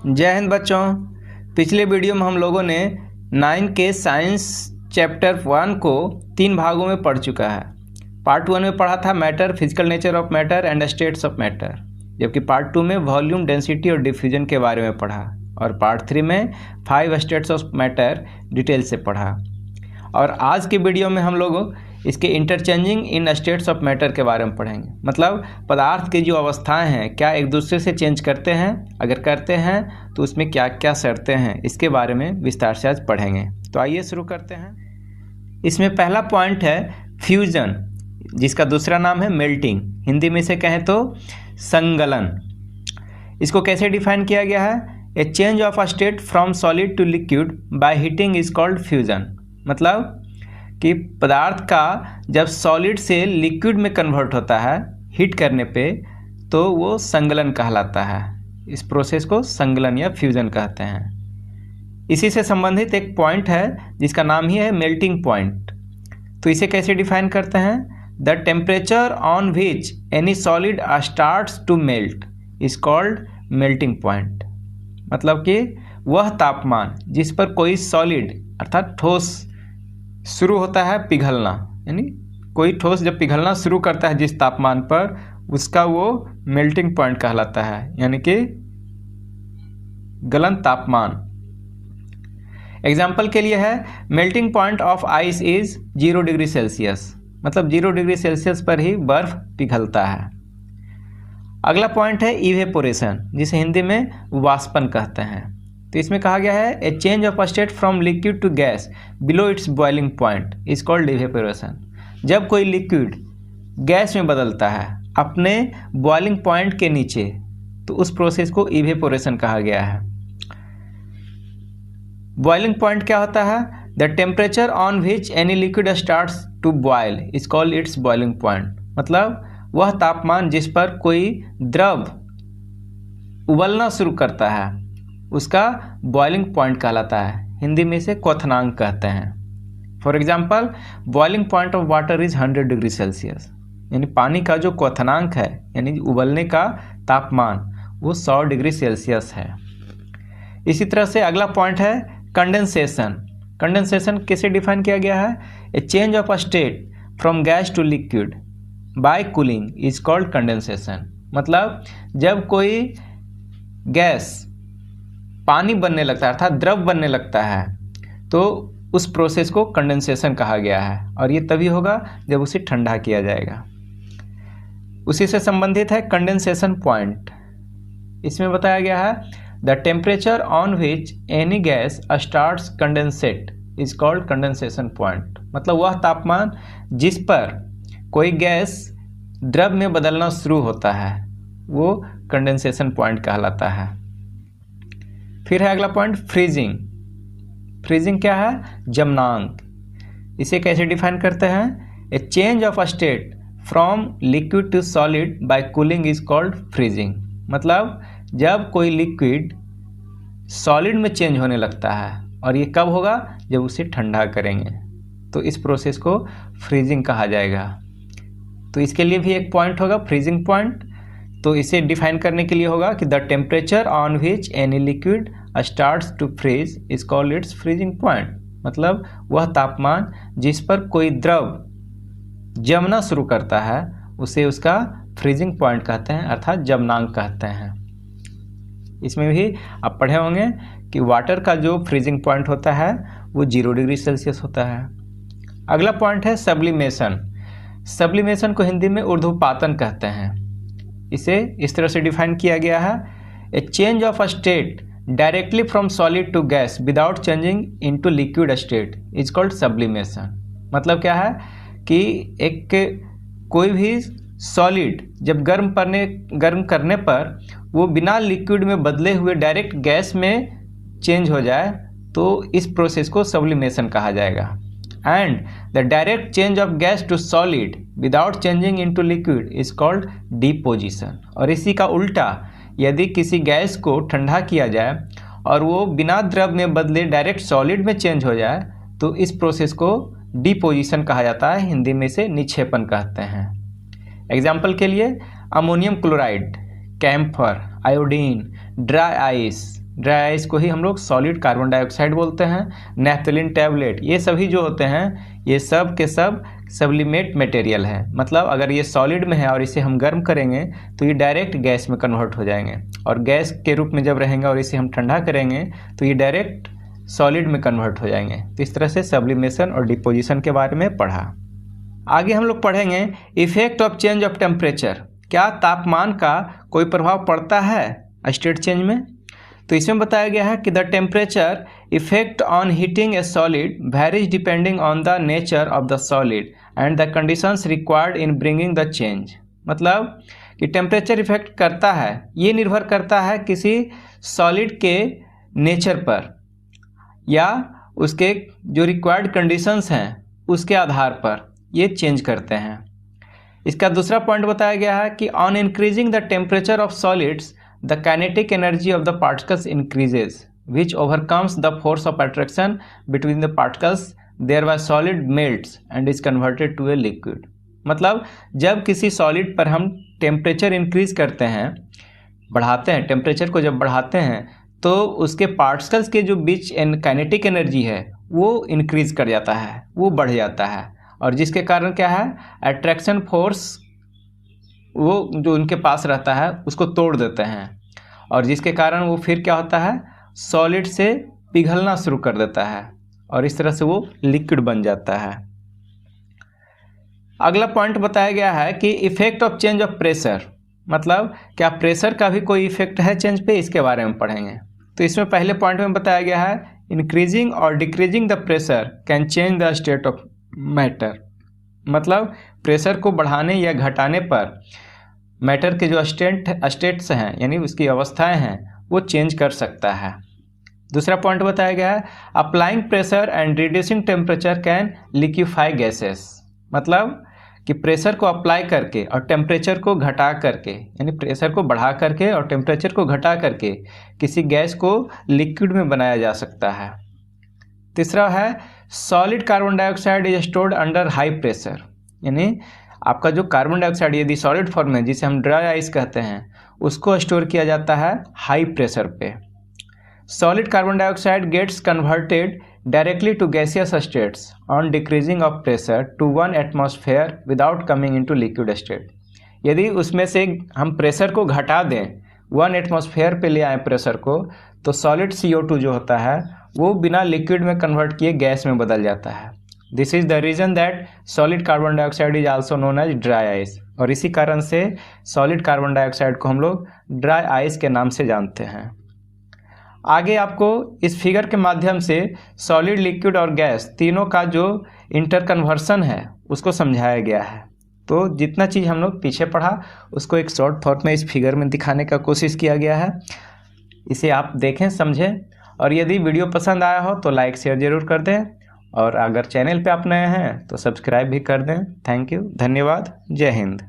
जय हिंद बच्चों। पिछले वीडियो में हम लोगों ने 9 के साइंस चैप्टर 1 को 3 भागों में पढ़ चुका है। पार्ट 1 में पढ़ा था matter, physical nature of matter and states of matter, जबकि पार्ट 2 में वॉल्यूम, डेंसिटी और डिफ्यूजन के बारे में पढ़ा, और पार्ट 3 में 5 स्टेट्स ऑफ मैटर डिटेल से पढ़ा। और आज की वीडियो में हम लोग इसके interchanging in states of matter के बारे में पढ़ेंगे। मतलब पदार्थ की जो अवस्थाएं हैं क्या एक दूसरे से चेंज करते हैं, अगर करते हैं तो उसमें क्या क्या शर्तें हैं, इसके बारे में विस्तार से आज पढ़ेंगे। तो आइए शुरू करते हैं। इसमें पहला पॉइंट है फ्यूजन, जिसका दूसरा नाम है मेल्टिंग। हिंदी में से कहें तो संगलन। इसको कैसे डिफाइन किया गया है? A change of a state from solid to liquid by heating is called fusion. मतलब कि पदार्थ का जब सॉलिड से लिक्विड में कन्वर्ट होता है हीट करने पे, तो वो संगलन कहलाता है। इस प्रोसेस को संगलन या फ्यूजन कहते हैं। इसी से संबंधित एक पॉइंट है जिसका नाम ही है मेल्टिंग पॉइंट। तो इसे कैसे डिफाइन करते हैं? The temperature on which any solid starts to melt is called melting point. मतलब कि वह तापमान जिस पर कोई सॉलिड अर्थात ठोस शुरू होता है पिघलना, यानी कोई ठोस जब पिघलना शुरू करता है जिस तापमान पर, उसका वो मेल्टिंग पॉइंट कहलाता है, यानी कि गलन तापमान। एग्जाम्पल के लिए है melting point of ice is 0 degree Celsius. मतलब 0 डिग्री सेल्सियस पर ही बर्फ पिघलता है। अगला पॉइंट है इवेपोरेशन, जिसे हिंदी में वाष्पन कहते हैं। तो इसमें कहा गया है a change of state from liquid to gas below its boiling point is called evaporation. जब कोई लिक्विड गैस में बदलता है अपने बॉइलिंग पॉइंट के नीचे, तो उस प्रोसेस को इवेपोरेशन कहा गया है। बॉइलिंग पॉइंट क्या होता है? The temperature on which any liquid starts to boil is called its boiling point. मतलब वह तापमान जिस पर कोई द्रव उबलना शुरू करता है उसका बॉइलिंग पॉइंट कहलाता है। हिंदी में इसे क्वथनांक कहते हैं। For example boiling point of water is 100 degree Celsius. यानी पानी का जो क्वथनांक है, यानी उबलने का तापमान, वो 100 डिग्री सेल्सियस है। इसी तरह से अगला पॉइंट है कंडेंसेशन। कंडेंसेशन कैसे डिफाइन किया गया है? A change of a state from gas to liquid by cooling is called condensation. मतलब जब कोई गैस पानी बनने लगता है अर्थात द्रव बनने लगता है, तो उस प्रोसेस को कंडेंसेशन कहा गया है, और ये तभी होगा जब उसे ठंडा किया जाएगा। उसी से संबंधित है कंडेंसेशन पॉइंट। इसमें बताया गया है the temperature on which any gas starts condensate is called condensation point. मतलब वह तापमान जिस पर कोई गैस द्रव में बदलना शुरू होता है वो कंडेंसेशन पॉइंट कहलाता है। फिर है अगला पॉइंट फ्रीजिंग। फ्रीजिंग क्या है? जमनांक। इसे कैसे डिफाइन करते हैं? A change of a state from liquid to solid by cooling is called freezing. मतलब जब कोई लिक्विड सॉलिड में चेंज होने लगता है, और ये कब होगा? जब उसे ठंडा करेंगे, तो इस प्रोसेस को फ्रीजिंग कहा जाएगा। तो इसके लिए भी एक पॉइंट होगा फ्रीजिंग पॉइंट। तो इसे डिफाइन करने के लिए होगा कि the temperature on which any liquid starts to freeze is called its freezing point. मतलब वह तापमान जिस पर कोई द्रव जमना शुरू करता है उसे उसका फ्रीजिंग पॉइंट कहते हैं, अर्थात जमनांक कहते हैं। इसमें भी आप पढ़े होंगे कि वाटर का जो फ्रीजिंग पॉइंट होता है वो 0 डिग्री सेल्सियस होता है। अगला पॉइंट है सब्लिमेशन। सब्लिमेशन को हिंदी में ऊर्ध्वपातन कहते हैं। इसे इस तरह से डिफाइन किया गया है a change of a state directly from solid to gas without changing into liquid state is called sublimation. मतलब क्या है कि एक कोई भी सॉलिड जब गर्म करने पर वो बिना लिक्विड में बदले हुए डायरेक्ट गैस में चेंज हो जाए, तो इस प्रोसेस को सब्लिमेशन कहा जाएगा। And the direct change of gas to solid without changing into liquid is called deposition. और इसी का उल्टा, यदि किसी गैस को ठंडा किया जाए और वो बिना द्रव में बदले डायरेक्ट सॉलिड में चेंज हो जाए, तो इस प्रोसेस को डिपोजिशन कहा जाता है। हिंदी में से निक्षेपण कहते हैं। एग्जाम्पल के लिए ammonium chloride, camphor, iodine, dry ice, dry ice को ही हम लोग सॉलिड कार्बन डाइऑक्साइड बोलते हैं। नैप्थलीन टैबलेट, ये सभी जो होते हैं ये सब के सब सब्लिमेट मटेरियल है, मतलब अगर ये सॉलिड में है और इसे हम गर्म करेंगे तो ये डायरेक्ट गैस में कन्वर्ट हो जाएंगे, और गैस के रूप में जब रहेंगे और इसे हम ठंडा करेंगे तो ये डायरेक्ट सॉलिड में कन्वर्ट हो जाएंगे। तो इस तरह से सब्लिमेशन और डिपोजिशन के बारे में पढ़ा। आगे हम लोग पढ़ेंगे effect of change of temperature. क्या तापमान का कोई प्रभाव पड़ता है स्टेट चेंज में? तो इसमें बताया गया है कि the temperature effect on heating a solid varies depending on the nature of the solid and the conditions required in bringing the change. मतलब कि टेम्परेचर इफेक्ट करता है, ये निर्भर करता है किसी सॉलिड के नेचर पर या उसके जो रिक्वायर्ड कंडीशंस हैं उसके आधार पर ये चेंज करते हैं। इसका दूसरा पॉइंट बताया गया है कि on increasing the temperature of solids the kinetic energy of the particles increases, which overcomes the force of attraction between the particles, thereby solid melts and is converted to a liquid। मतलब जब किसी solid पर हम temperature increase करते हैं, बढ़ाते हैं, temperature को जब बढ़ाते हैं तो उसके पार्टिकल्स के जो बीच काइनेटिक एनर्जी है वो इंक्रीज कर जाता है, वो बढ़ जाता है, और जिसके कारण क्या है, अट्रैक्शन फोर्स वो जो उनके पास रहता है उसको तोड़ देते हैं, और जिसके कारण वो फिर क्या होता है, सॉलिड से पिघलना शुरू कर देता है और इस तरह से वो लिक्विड बन जाता है। अगला पॉइंट बताया गया है कि effect of change of pressure. मतलब क्या प्रेशर का भी कोई इफेक्ट है चेंज पे, इसके बारे में पढ़ेंगे। तो इसमें पहले पॉइंट में बताया गया है इंक्रीजिंग और decreasing the pressure can change the state of matter. मतलब प्रेशर को बढ़ाने या घटाने पर मैटर के जो स्टेट्स हैं यानी उसकी अवस्थाएं हैं वो चेंज कर सकता है। दूसरा पॉइंट बताया गया है applying pressure and reducing temperature can liquefy gases. मतलब कि प्रेशर को अप्लाई करके और टेम्परेचर को घटा करके, यानी प्रेशर को बढ़ा करके और टेम्परेचर को घटा करके किसी गैस को लिक्विड में बनाया जा सकता है। तीसरा है solid carbon dioxide is stored under high pressure. यानी आपका जो कार्बन डाइऑक्साइड यदि सॉलिड फॉर्म में, जिसे हम ड्राई आइस कहते हैं, उसको स्टोर किया जाता है हाई प्रेशर पे। Solid carbon dioxide gets converted directly to gaseous states on decreasing of pressure to 1 atmosphere without coming into liquid state. यदि उसमें से हम प्रेशर को घटा दें, 1 एटमॉस्फेयर पे ले आए प्रेशर को, तो सॉलिड CO2 जो होता है वो बिना लिक्विड में कन्वर्ट किए गैस में बदल जाता है। This is the reason that solid carbon dioxide is also known as dry ice. और इसी कारण से सॉलिड कार्बन डाइऑक्साइड को हम लोग ड्राई आइस के नाम से जानते हैं। आगे आपको इस फिगर के माध्यम से सॉलिड, लिक्विड और गैस तीनों का जो इंटरकन्वर्सन है उसको समझाया गया है। तो जितना चीज़ हम लोग पीछे पढ़ा उसको एक शॉर्ट थॉट में इस फिगर में दिखाने का कोशिश किया गया है। इसे आप देखें, समझें, और यदि वीडियो पसंद आया हो तो लाइक शेयर ज़रूर कर दें, और अगर चैनल पे आप नए हैं तो सब्सक्राइब भी कर दें। थैंक यू, धन्यवाद, जय हिंद।